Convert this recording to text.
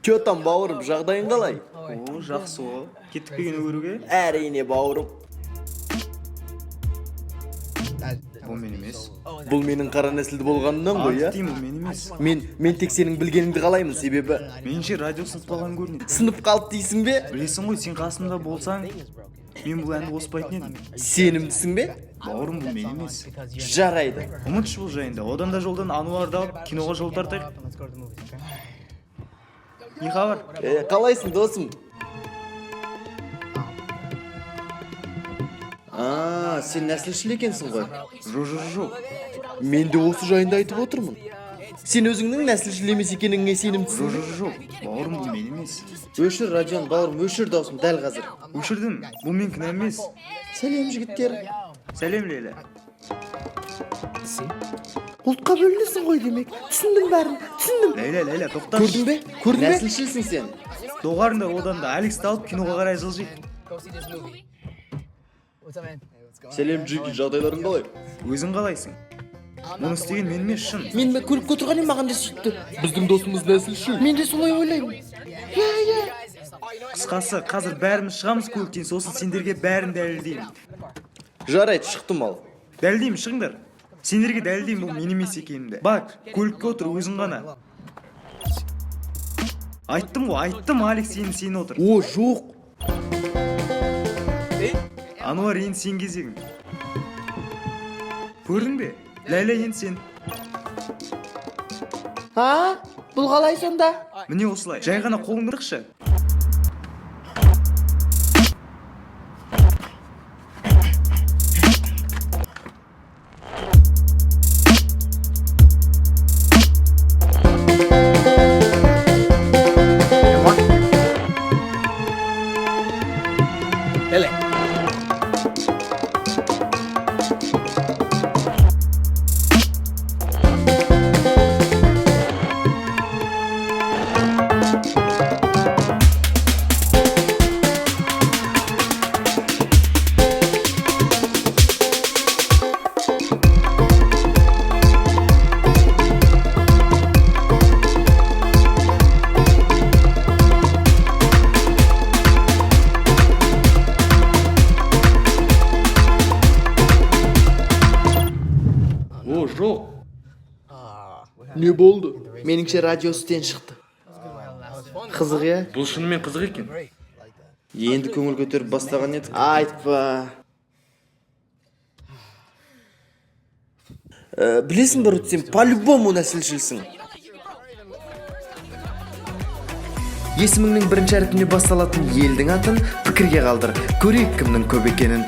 Чё там, бауырым, жағдайың қалай? О, жақсы о. Кеттік пе кино көруге? Әрине, бауырым. Бұл мен емес. Бұл менің қара нәсілді болғанынан ғой, Артым, бұл мен емес. Мен тек сенің білгеніңді қалаймын, себебі Меніңше радио сынып қалған көрінеді. сынып қалды дейсің бе? Білесің ғой, сен қасымда болсаң, мен бұл әнді қоспайтын едім. Сенімдісің бе? Бауырым, бұл мен емес. Жарайды. Ұмытшы бұл жайында. Одан да жолдан Ануарды алып киноға жол тартайық. Не хабар? Қалайсың, досым? Сен нәсілшіл екенсің ғой. Жоқ. Мен де осы жайында айтып отырмын. Сен өзіңнің нәсілшіл емес екеніңе сенімдісің бе? Жоқ. Бауырым, бұл мен емес. Өшір, радион, бауырым, өшір даусым дәл қазір. Өшірдім. Бұл мен кінә емес. Сәлем, жігіттер. Сәлем, Лейла. Ұлтқа бөлінесің ғой демек. Түсіндім бәрін, түсіндім. Лейла, тоқташы. Көрдің бе? Нәсілшілсің сен. Доғарыңдар одан да Алекс алып киноға қарай жылжиды. Сәлем, жеке, жағдайларың қалай? Өзің қалайсың? Мұны істеген мен емес, шын. Мен көлікке отырғанын маған да сөйтті. Біздің досымыз нәсілшіл. Мен де солай ойлаймын. Қысқасы, қазір бәріміз шығамыз көліктен, сосын сендерге бәрін дәлелдеймін. Жарайды, шықтым ал. Дәлелдеймін, шығыңдар. Сендерге дәлелдеймін бұл мен емес екенімді. Бак, көлікке отыр, өзің ғана. Айттым, Алекс сен отыр. О, жоқ. Ануар, енді сен кезегің. Көрдің бе? Ләйлә, енді сен. Бұл қалай сонда? Міне осылай. Жай ғана қолыңды ұрықшы. Жоқ. Не болды? Меніңше радио істен шықты. Қызық, е? Бұл шынымен қызық екен. Енді көңіл көтеріп бастаған едік. Айтпа. Білесің бір сен по-любому нәсілшілсің. Есіміңнің бірінші әрпіне басталатын елдің атын пікірге қалдыр. Көрейік кімнің көп екенін.